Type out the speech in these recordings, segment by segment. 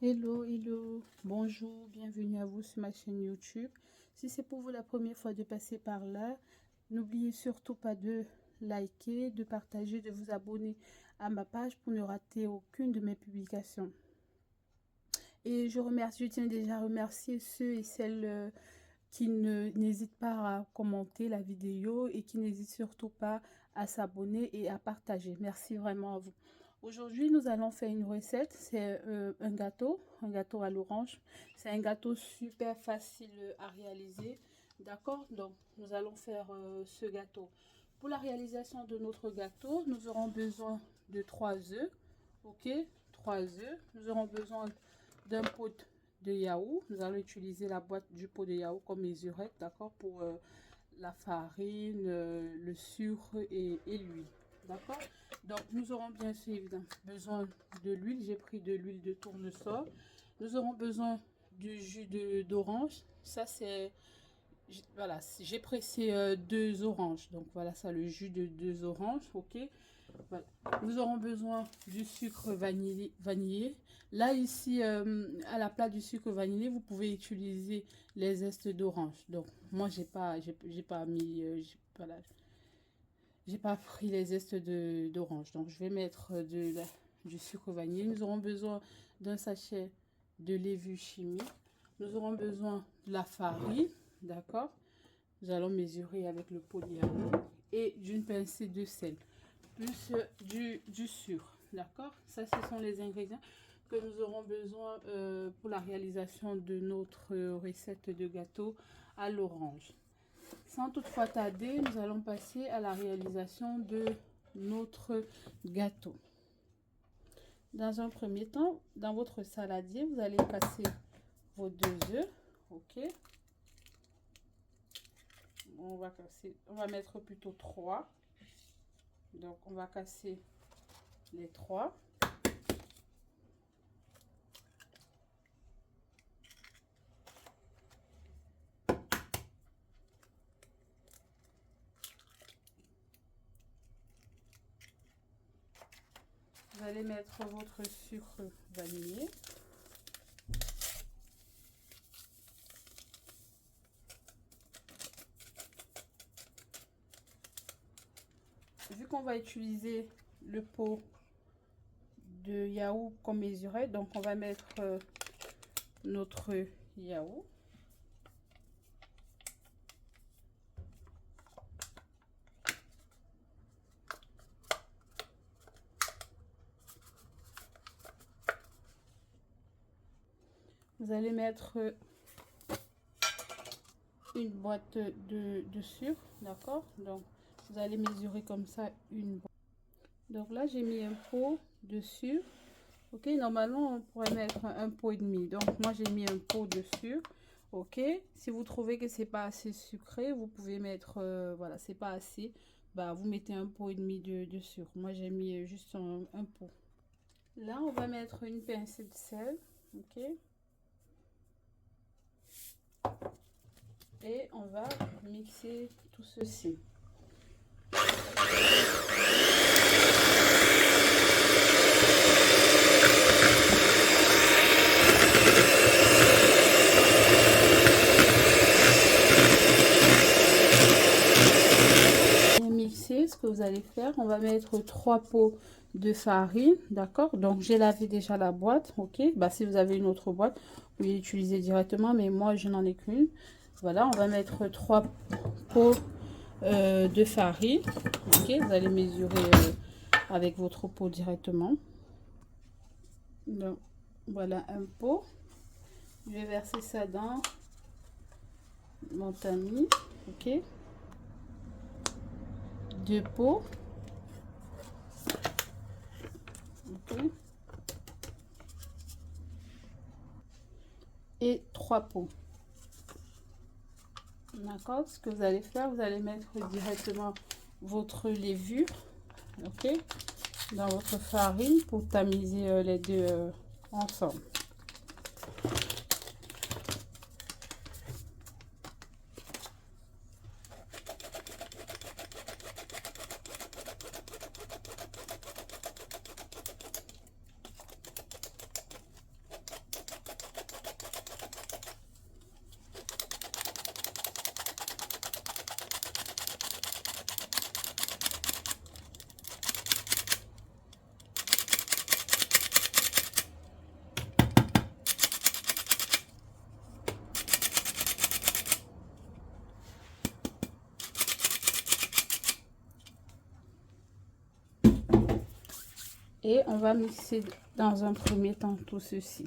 Hello, hello, bonjour, bienvenue à vous sur ma chaîne YouTube. Si c'est pour vous la première fois de passer par là, n'oubliez surtout pas de liker, de partager, de vous abonner à ma page pour ne rater aucune de mes publications. Et je tiens déjà à remercier ceux et celles qui n'hésitent pas à commenter la vidéo et qui n'hésitent surtout pas à s'abonner et à partager. Merci vraiment à vous. Aujourd'hui, nous allons faire une recette. C'est un gâteau à l'orange. C'est un gâteau super facile à réaliser. D'accord? Donc, nous allons faire ce gâteau. Pour la réalisation de notre gâteau, nous aurons besoin de 3 œufs. Ok? 3 œufs. Nous aurons besoin d'un pot de yaourt. Nous allons utiliser la boîte du pot de yaourt comme mesurette, d'accord, pour la farine, le sucre et l'huile, d'accord. Donc nous aurons bien sûr évidemment besoin de l'huile. J'ai pris de l'huile de tournesol. Nous aurons besoin du jus d'orange. Ça c'est, voilà, j'ai pressé 2 oranges, donc voilà ça, le jus de 2 oranges, ok. Voilà. Nous aurons besoin du sucre vanillé. Là, ici, à la place du sucre vanillé, vous pouvez utiliser les zestes d'orange. Donc, moi, j'ai pas mis, voilà, j'ai pas pris les zestes d'orange. Donc, je vais mettre du sucre vanillé. Nous aurons besoin d'un sachet de levure chimique. Nous aurons besoin de la farine, d'accord. Nous allons mesurer avec le pot de yaourt et d'une pincée de sel, plus du sucre, d'accord. Ça, ce sont les ingrédients que nous aurons besoin pour la réalisation de notre recette de gâteau à l'orange. Sans toutefois tarder, nous allons passer à la réalisation de notre gâteau. Dans un premier temps, dans votre saladier, vous allez casser vos 2 œufs, ok. On va mettre plutôt 3. Donc, on va casser les 3. Vous allez mettre votre sucre vanillé. Vu qu'on va utiliser le pot de yaourt comme mesurette, donc on va mettre notre yaourt. Vous allez mettre une boîte de sucre, d'accord. Donc vous allez mesurer comme ça une boîte. Donc là j'ai mis un pot de sucre, ok. Normalement on pourrait mettre un pot et demi, donc moi j'ai mis un pot de sucre, ok. Si vous trouvez que c'est pas assez sucré, vous pouvez mettre voilà, c'est pas assez, bah vous mettez un pot et demi de sucre. Moi j'ai mis juste un pot. Là on va mettre une pincée de sel, ok. Et on va mixer tout ceci. Mixer, ce que vous allez faire, on va mettre 3 pots de farine, d'accord. Donc j'ai lavé déjà la boîte, ok. Bah si vous avez une autre boîte, vous pouvez l'utiliser directement, mais moi je n'en ai qu'une. Voilà, on va mettre 3 pots de farine, ok. Vous allez mesurer avec votre pot directement. Donc voilà un pot. Je vais verser ça dans mon tamis, ok. 2 pots, ok. Et 3 pots. D'accord, ce que vous allez faire, vous allez mettre directement votre levure, ok, dans votre farine pour tamiser les deux ensemble. Et on va mixer dans un premier temps tout ceci.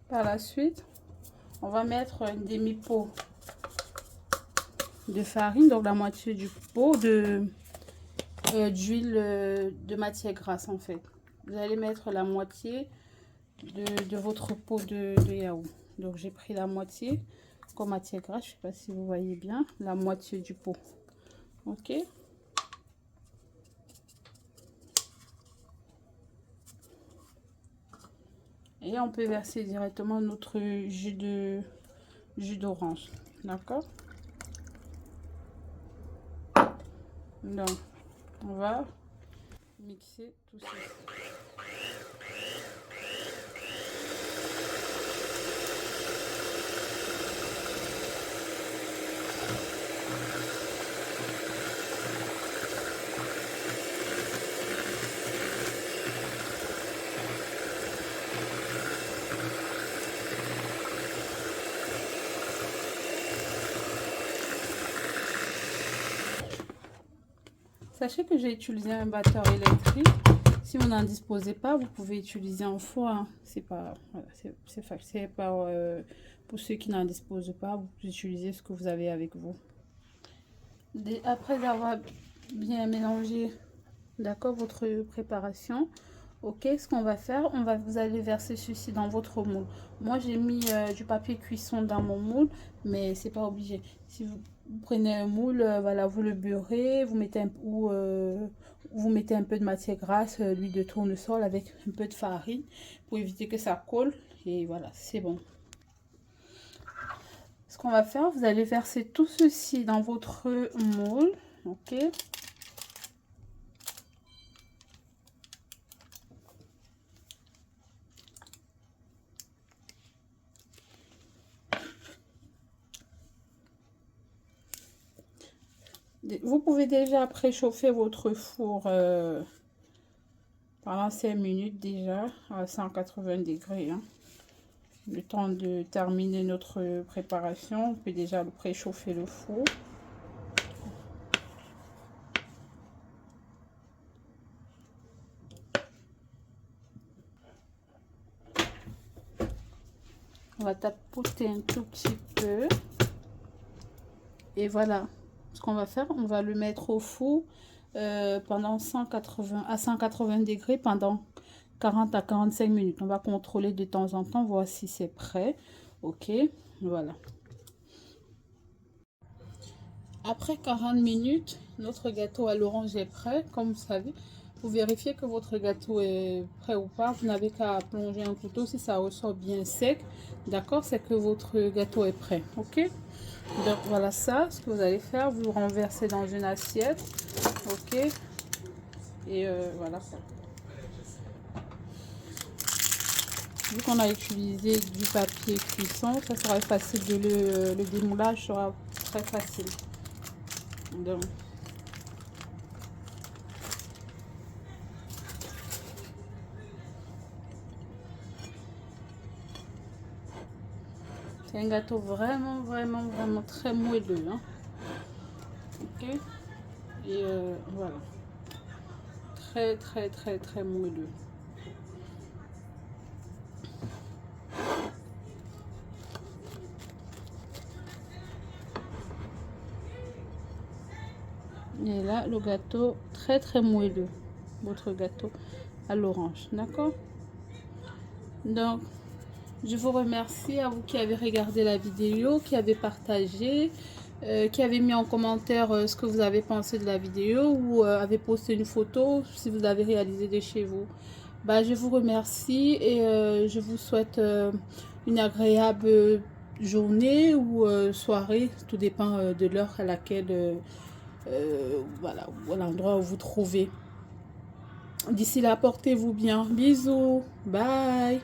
Par la suite, on va mettre une demi-pot de farine, donc la moitié du pot d'huile de matière grasse en fait. Vous allez mettre la moitié de votre pot de yaourt. Donc j'ai pris la moitié comme matière grasse, je sais pas si vous voyez bien, la moitié du pot. Ok. Et on peut verser directement notre jus d'orange. D'accord? Donc, on va mixer tout ceci. Sachez que j'ai utilisé un batteur électrique. Si vous n'en disposez pas, vous pouvez utiliser un four. Hein. C'est pas, voilà, c'est pas pour ceux qui n'en disposent pas, vous pouvez utiliser ce que vous avez avec vous. Après avoir bien mélangé, d'accord, votre préparation, ok, ce qu'on va faire, vous allez verser ceci dans votre moule. Moi j'ai mis du papier cuisson dans mon moule, mais c'est pas obligé. Si vous prenez un moule, voilà, vous le beurrez, vous mettez vous mettez un peu de matière grasse, l'huile de tournesol avec un peu de farine pour éviter que ça colle, et voilà, c'est bon. Ce qu'on va faire, vous allez verser tout ceci dans votre moule, ok. Vous pouvez déjà préchauffer votre four pendant 5 minutes déjà à 180 degrés. Hein. Le temps de terminer notre préparation, on peut déjà préchauffer le four. On va tapoter un tout petit peu. Et voilà. Ce qu'on va faire, on va le mettre au four pendant 180 degrés pendant 40 à 45 minutes. On va contrôler de temps en temps, voir si c'est prêt. Ok, voilà. Après 40 minutes, notre gâteau à l'orange est prêt. Comme vous savez, vous vérifiez que votre gâteau est prêt ou pas. Vous n'avez qu'à plonger un couteau. Si ça ressort bien sec, d'accord, c'est que votre gâteau est prêt. Ok. Donc voilà ça, ce que vous allez faire, vous renversez dans une assiette, ok, et voilà ça. Vu qu'on a utilisé du papier cuisson, ça sera facile de le démoulage sera très facile. Donc, c'est un gâteau vraiment très moelleux, hein. Ok, et voilà, très moelleux. Et là, le gâteau très moelleux, votre gâteau à l'orange, d'accord. Donc je vous remercie à vous qui avez regardé la vidéo, qui avez partagé, qui avez mis en commentaire ce que vous avez pensé de la vidéo, ou avez posté une photo si vous avez réalisé de chez vous. Bah, je vous remercie et je vous souhaite une agréable journée ou soirée, tout dépend de l'heure à laquelle voilà, à l'endroit où vous trouvez. D'ici là, portez-vous bien. Bisous. Bye.